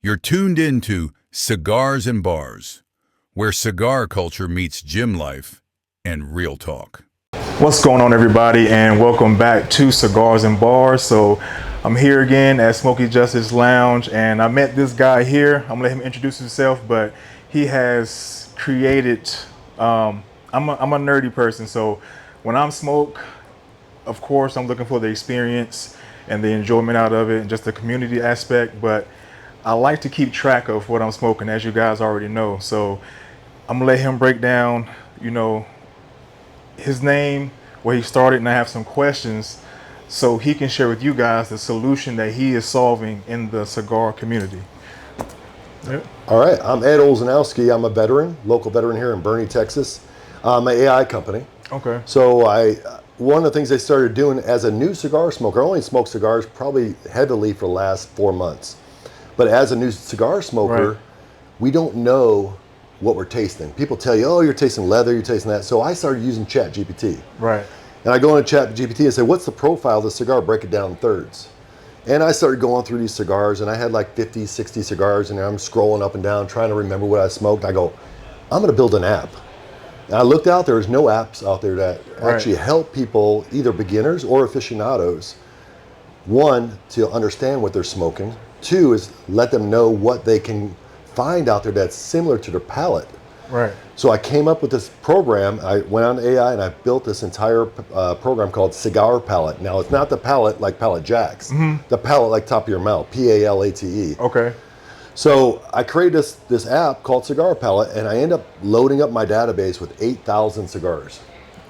You're tuned into Cigars and Bars, where cigar culture meets gym life and real talk. What's going on, everybody, and welcome back to Cigars and Bars. So I'm here again at Smoky Justice Lounge, and I met this guy here. I'm gonna let him introduce himself, but he has created, I'm a nerdy person, so when I'm smoke, of course, I'm looking for the experience and the enjoyment out of it and just the community aspect, but I like to keep track of what I'm smoking, as you guys already know. So I'm gonna let him break down, his name, where he started, and I have some questions so he can share with you guys the solution that he is solving in the cigar community. Yep. All right, I'm Ed Olzanowski. I'm a veteran, local veteran here in Boerne, Texas. I'm an AI company. Okay. So one of the things I started doing as a new cigar smoker, I only smoked cigars probably heavily for the last 4 months. But as a new cigar smoker, Right. we don't know what we're tasting. People tell you, oh, you're tasting leather, you're tasting that. So I started using ChatGPT. Right. And I go into ChatGPT and say, what's the profile of the cigar? Break it down in thirds. And I started going through these cigars, and I had like 50, 60 cigars, and I'm scrolling up and down trying to remember what I smoked. I go, I'm gonna build an app. And I looked out, there's no apps out there that actually help people, either beginners or aficionados, one, to understand what they're smoking. Two is let them know what they can find out there that's similar to their palate. Right. So I came up with this program. I went on AI and I built this entire program called Cigar Palate. Now, it's not the palate like Palate Jacks, the palate like top of your mouth, Palate. Okay. So I created this app called Cigar Palate, and I end up loading up my database with 8,000 cigars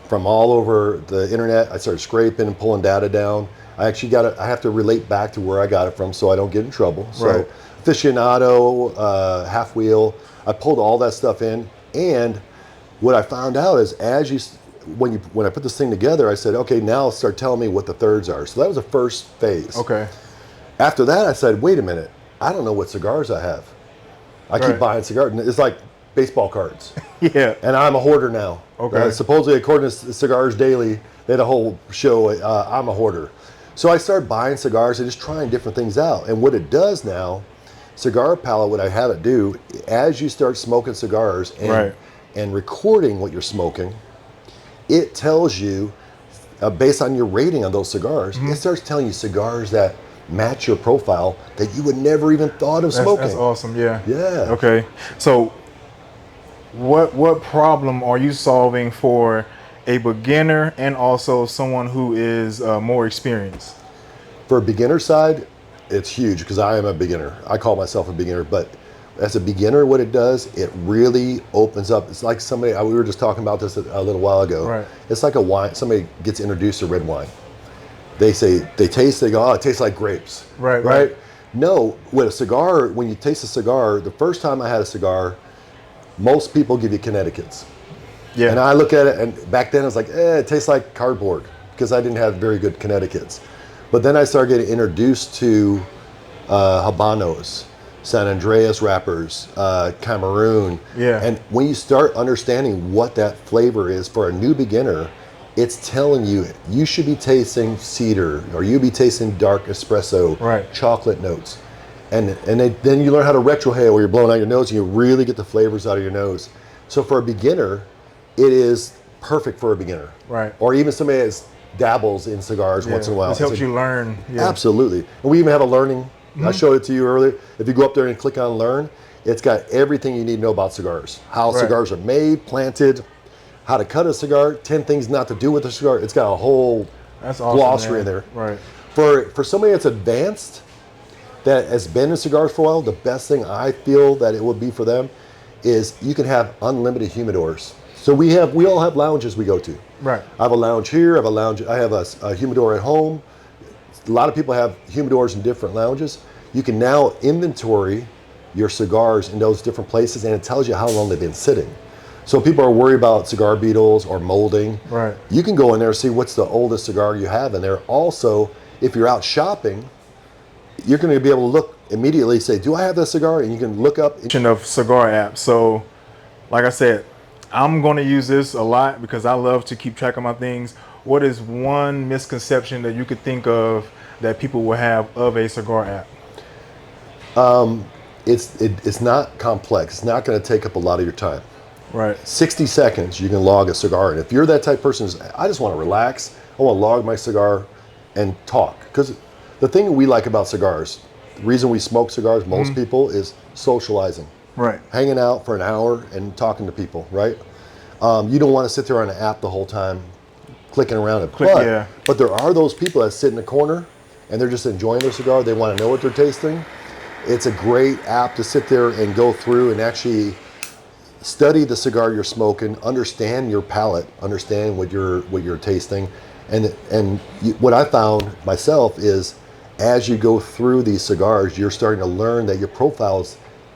from all over the internet. I started scraping and pulling data down. I actually I have to relate back to where I got it from so I don't get in trouble. So Right. Aficionado, Half Wheel, I pulled all that stuff in. And what I found out is when I put this thing together, I said, okay, now start telling me what the thirds are. So that was the first phase. Okay. After that, I said, wait a minute, I don't know what cigars I have. I keep Right. buying cigars. It's like baseball cards. Yeah. And I'm a hoarder now. Okay. Supposedly, according to Cigars Daily, they had a whole show, I'm a hoarder. So I started buying cigars and just trying different things out. And what it does now, Cigar Palate, what I have it do, as you start smoking cigars and recording what you're smoking, it tells you, based on your rating on those cigars, it starts telling you cigars that match your profile that you would never even thought of smoking. That's awesome. Yeah. Yeah. Okay. So what problem are you solving for a beginner and also someone who is more experienced? For a beginner side, it's huge because I am a beginner. I call myself a beginner, but as a beginner, what it does, it really opens up. It's like we were just talking about this a little while ago. Right. It's like a wine. Somebody gets introduced to red wine. They taste, they go, oh, it tastes like grapes. Right. No, with a cigar, when you taste a cigar, the first time I had a cigar, most people give you Connecticut's. Yeah. And I look at it, and back then I was like, it tastes like cardboard because I didn't have very good Connecticut's. But then I started getting introduced to Habanos, San Andreas wrappers, Cameroon. Yeah. And when you start understanding what that flavor is for a new beginner, it's telling you you should be tasting cedar, or you be tasting dark espresso, chocolate notes. And then you learn how to retrohale, where you're blowing out your nose and you really get the flavors out of your nose. So for a beginner, it is perfect for a beginner. Right. Or even somebody that dabbles in cigars once in a while. This helps you learn. Yeah. Absolutely. And we even have a learning. I showed it to you earlier. If you go up there and click on learn, it's got everything you need to know about cigars. How cigars are made, planted, how to cut a cigar, 10 things not to do with a cigar. It's got a whole glossary in there. Right. For somebody that's advanced, that has been in cigars for a while, the best thing I feel that it would be for them is you can have unlimited humidors. So we all have lounges we go to. Right. I have a lounge here. I have a humidor at home. A lot of people have humidors in different lounges. You can now inventory your cigars in those different places, and it tells you how long they've been sitting. So people are worried about cigar beetles or molding. Right. You can go in there and see what's the oldest cigar you have in there. Also, if you're out shopping, you're going to be able to look immediately, say, do I have that cigar? And you can look up. Of cigar apps. So, like I said, I'm going to use this a lot because I love to keep track of my things. What is one misconception that you could think of that people will have of a cigar app? it's not complex. It's not going to take up a lot of your time. Right. 60 seconds, you can log a cigar. And if you're that type of person, I just want to relax. I want to log my cigar and talk. Because the thing we like about cigars, the reason we smoke cigars, most people, is socializing. Right. Hanging out for an hour and talking to people, right? You don't want to sit there on an app the whole time, clicking around it. But there are those people that sit in the corner and they're just enjoying their cigar. They want to know what they're tasting. It's a great app to sit there and go through and actually study the cigar you're smoking, understand your palate, understand what you're tasting, and what I found myself is as you go through these cigars, you're starting to learn that your profile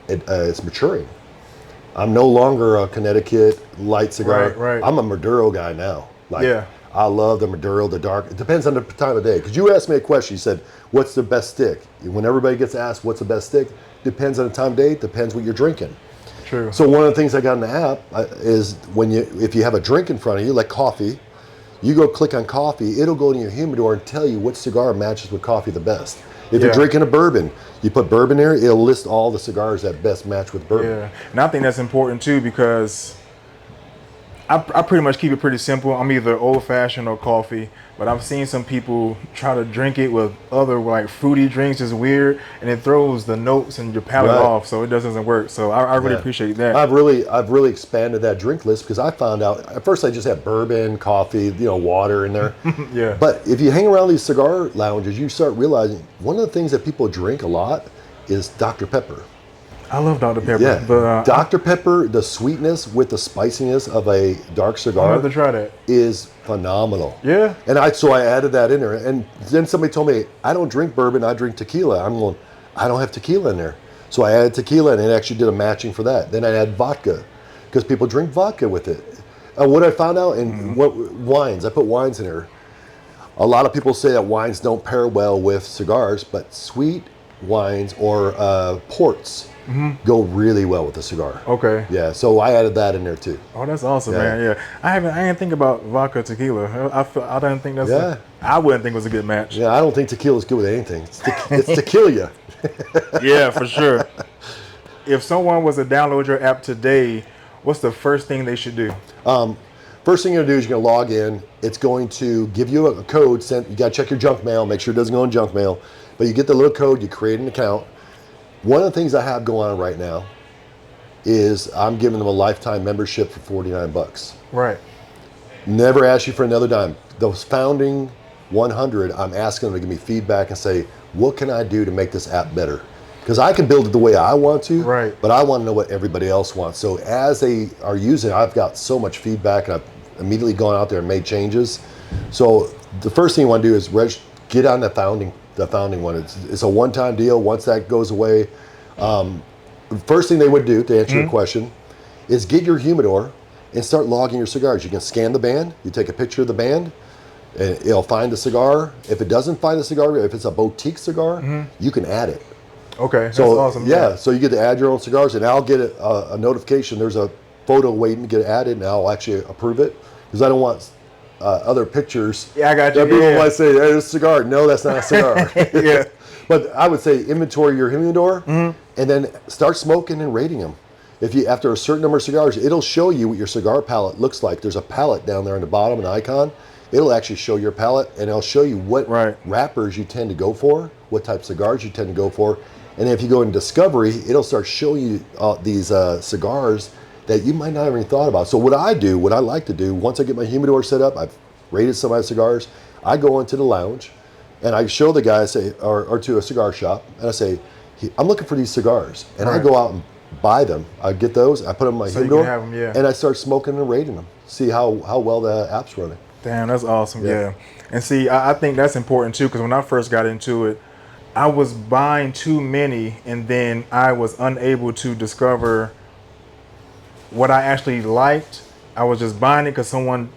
is maturing. I'm no longer a Connecticut light cigar. Right. I'm a Maduro guy now. I love the Maduro, the dark. It depends on the time of day. Because you asked me a question. You said, "What's the best stick?" When everybody gets asked, "What's the best stick?" Depends on the time of day. Depends what you're drinking. True. So one of the things I got in the app is if you have a drink in front of you, like coffee, you go click on coffee, it'll go to your humidor and tell you what cigar matches with coffee the best. If you're drinking a bourbon, you put bourbon there, it'll list all the cigars that best match with bourbon. Yeah, and I think that's important too because I pretty much keep it pretty simple. I'm either old fashioned or coffee, but I've seen some people try to drink it with other like fruity drinks. It's weird, and it throws the notes and your palate off, so it doesn't work. So I really appreciate that. I've really expanded that drink list because I found out at first I just had bourbon, coffee, water in there. Yeah. But if you hang around these cigar lounges, you start realizing one of the things that people drink a lot is Dr. Pepper. I love Dr. Pepper. Yeah, but, Dr. Pepper, the sweetness with the spiciness of a dark cigar, I'll have to try that. Is phenomenal. Yeah. And I added that in there. And then somebody told me, I don't drink bourbon, I drink tequila. I'm going, I don't have tequila in there. So I added tequila and it actually did a matching for that. Then I add vodka because people drink vodka with it. And what I found out in wines, I put wines in there. A lot of people say that wines don't pair well with cigars, but sweet wines or ports go really well with the cigar. Okay. Yeah, so I added that in there too. Oh, that's awesome, man. Yeah, I didn't think about vodka tequila. I didn't think that's. I wouldn't think it was a good match. Yeah, I don't think tequila is good with anything. It's to kill you. Yeah, for sure. If someone was to download your app today, what's the first thing they should do? First thing you're gonna do is you're gonna log in. It's going to give you a code sent. You gotta check your junk mail, make sure it doesn't go in junk mail. But you get the little code, you create an account. One of the things I have going on right now is I'm giving them a lifetime membership for $49. Right. Never ask you for another dime. Those founding 100, I'm asking them to give me feedback and say, what can I do to make this app better? Because I can build it the way I want to, right, but I want to know what everybody else wants. So as they are using it, I've got so much feedback and I've immediately gone out there and made changes. So the first thing you want to do is get on the founding one. It's a one-time deal. Once that goes away, the first thing they would do to answer your question is get your humidor and start logging your cigars. You can scan the band, you take a picture of the band, and it'll find the cigar. If it doesn't find the cigar, if it's a boutique cigar, you can add it. Okay, that's so awesome. Yeah, so you get to add your own cigars, and I'll get a notification. There's a photo waiting to get added, and I'll actually approve it because I don't want other pictures. Yeah, I got you. That people might say, "Hey, there's a cigar." No, that's not a cigar. Yeah. But I would say inventory your humidor, and then start smoking and rating them. After a certain number of cigars, it'll show you what your cigar palette looks like. There's a palette down there on the bottom, an icon. It'll actually show your palette, and it'll show you what wrappers you tend to go for, what type of cigars you tend to go for. And if you go in discovery, it'll start showing you these cigars that you might not have even thought about. So what I like to do, once I get my humidor set up, I've rated some of my cigars, I go into the lounge and I show the guy, or to a cigar shop, and I say, I'm looking for these cigars. And I go out and buy them. I get those, I put them in my humidor, you can have them, and I start smoking and rating them. See how well the app's running. Damn, that's awesome, yeah. And see, I think that's important too, because when I first got into it, I was buying too many, and then I was unable to discover what I actually liked. I was just buying it because someone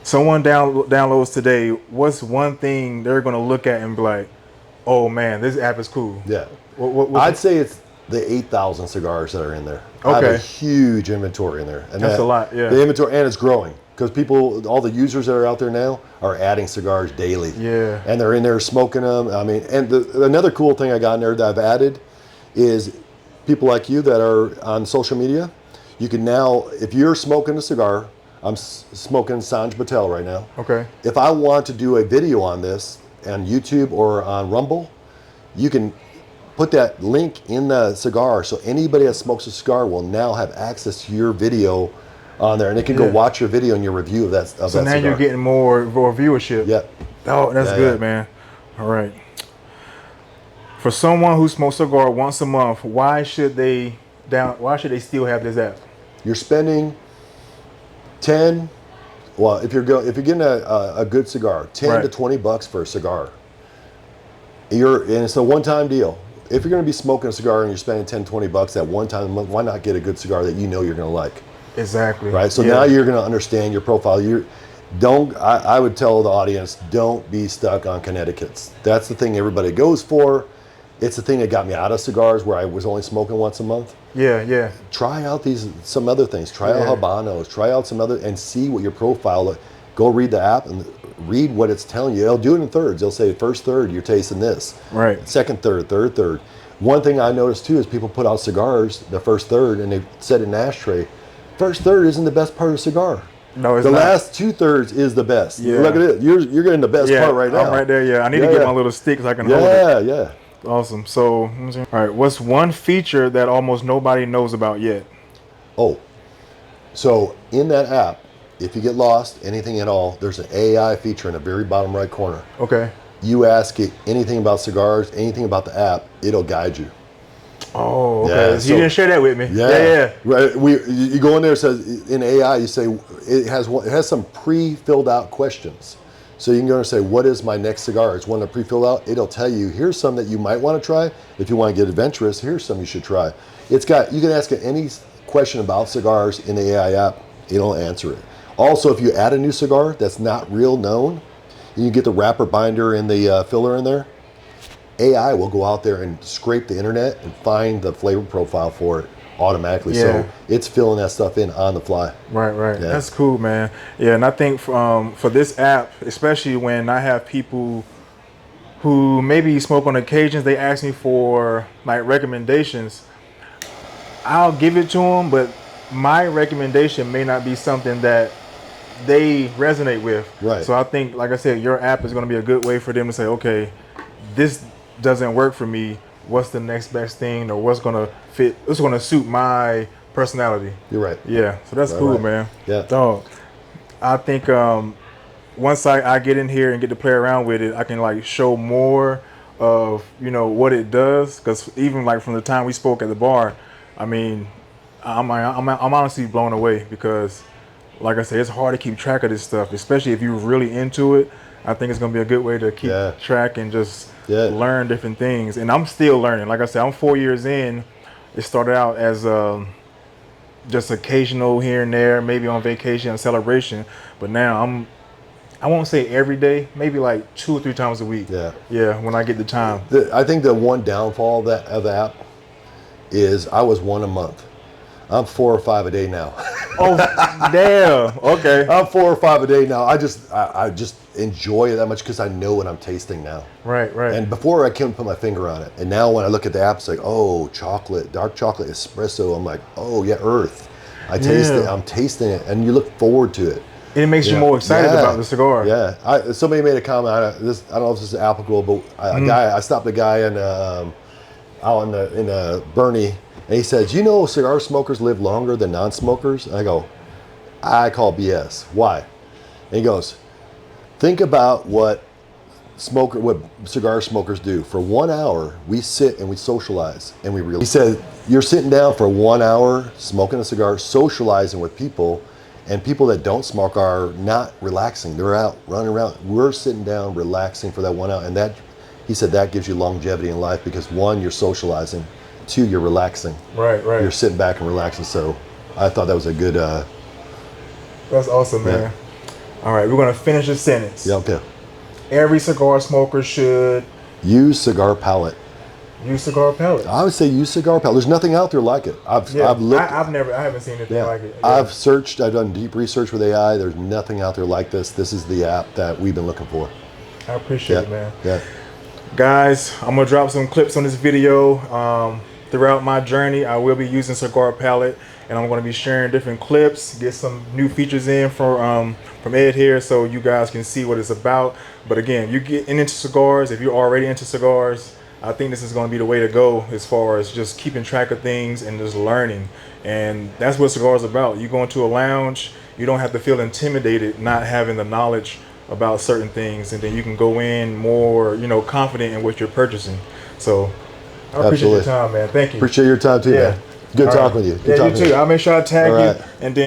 downloads today. What's one thing they're going to look at and be like, oh man, this app is cool? Yeah. I'd say it's the 8,000 cigars that are in there. Okay. I have a huge inventory in there. And that's a lot, yeah. The inventory, and it's growing. Because all the users that are out there now are adding cigars daily. Yeah. And they're in there smoking them. I mean, and another cool thing I got in there that I've added is people like you that are on social media, you can now, if you're smoking a cigar, I'm smoking Sanj Patel right now. Okay. If I want to do a video on this on YouTube or on Rumble, you can put that link in the cigar, so anybody that smokes a cigar will now have access to your video on there, and they can go watch your video and your review of that. So now cigar. you're getting more viewership. Yeah. Oh, that's good, man. All right. For someone who smokes cigar once a month, why should they still have this app? You're spending 10. Well, if you're getting a good cigar, 10 to 20 bucks for a cigar. And it's a one-time deal. If you're going to be smoking a cigar and you're spending 10, 20 bucks at one time a month, why not get a good cigar that you know you're going to like? Exactly. Right. So now you're going to understand your profile. I would tell the audience, don't be stuck on Connecticut's. That's the thing everybody goes for. It's the thing that got me out of cigars, where I was only smoking once a month. Yeah. Try out some other things. Try out Habanos. Try out some other, and see what your profile. Go read the app and read what it's telling you. It'll do it in thirds. It'll say first third, you're tasting this. Right. Second third, third third. One thing I noticed too is people put out cigars, the first third, and they set an ashtray. First third isn't the best part of the cigar. No, it's the not. last 2/3 is the best. Yeah. Look at it. You're getting the best part right now. I'm right there. Yeah. I need to get my little stick so I can hold it. Yeah. Awesome. So, all right. What's one feature that almost nobody knows about yet? Oh, so in that app, if you get lost, anything at all, there's an AI feature in the very bottom right corner. Okay. You ask it anything about cigars, anything about the app, it'll guide you. Oh, okay. Yeah, So you didn't share that with me. Yeah. Right. You go in there. It says in AI, you say it has some pre-filled out questions. So you can go and say, what is my next cigar? It's one that pre-filled out. It'll tell you, here's some that you might want to try. If you want to get adventurous, here's some you should try. You can ask it any question about cigars in the AI app. It'll answer it. Also, if you add a new cigar that's not real known, and you get the wrapper binder and the filler in there, AI will go out there and scrape the internet and find the flavor profile for it automatically. Yeah. So it's filling that stuff in on the fly. Right. Yeah. That's cool, man. Yeah, and I think for this app, especially when I have people who maybe smoke on occasions, they ask me for like recommendations. I'll give it to them, but my recommendation may not be something that they resonate with. Right. So I think, like I said, your app is going to be a good way for them to say, okay, this doesn't work for me. What's the next best thing, or what's going to fit? What's going to suit my personality? You're right. Yeah. So that's cool, man. Yeah. Dog. I think once I get in here and get to play around with it, I can like show more of what it does. Because even like from the time we spoke at the bar, I mean, I'm honestly blown away, because like I said, it's hard to keep track of this stuff, especially if you're really into it. I think it's gonna be a good way to keep track and just learn different things. And I'm still learning. Like I said, I'm 4 years in. It started out as just occasional here and there, maybe on vacation and celebration. But now I won't say every day, maybe like 2 or 3 times a week. Yeah, when I get the time. I think the one downfall of the app is I was 1 a month. I'm 4 or 5 a day now. Oh, damn. Okay. I'm 4 or 5 a day now. I just enjoy it that much because I know what I'm tasting now. Right. And before I couldn't put my finger on it. And now when I look at the app, it's like, oh, chocolate, dark chocolate, espresso. I'm like, oh yeah, earth. I taste it. I'm tasting it, and you look forward to it. And it makes you more excited about the cigar. Yeah. Somebody made a comment. I don't know if this is applicable, but I stopped a guy out in Bernie. And he says, cigar smokers live longer than non-smokers? And I go, I call BS. Why? And he goes, think about what cigar smokers do. For 1 hour, we sit and we socialize and we really. He said, you're sitting down for 1 hour, smoking a cigar, socializing with people, and people that don't smoke are not relaxing. They're out running around. We're sitting down, relaxing for that 1 hour. And he said that gives you longevity in life, because 1, you're socializing. 2, you're relaxing. Right. You're sitting back and relaxing. So I thought that was a good. That's awesome, man. All right, we're gonna finish this sentence. Yeah. Okay. Every cigar smoker should use Cigar Palate. Use Cigar Palate. I would say use Cigar Palate. There's nothing out there like it. I've looked. I haven't seen anything like it. Yeah. I've searched. I've done deep research with AI. There's nothing out there like this. This is the app that we've been looking for. I appreciate it, man. Yeah. Guys, I'm gonna drop some clips on this video. throughout my journey, I will be using Cigar Palate, and I'm going to be sharing different clips, get some new features in from Ed here, so you guys can see what it's about. But again, you get into cigars, if you're already into cigars, I think this is going to be the way to go as far as just keeping track of things and just learning. And that's what cigars about. You go into a lounge, you don't have to feel intimidated not having the knowledge about certain things, and then you can go in more, you know, confident in what you're purchasing. So I appreciate your time, man. Thank you. Appreciate your time too, man. Good talking with you. Good Yeah, talking you too. I'll make sure I tag you, and then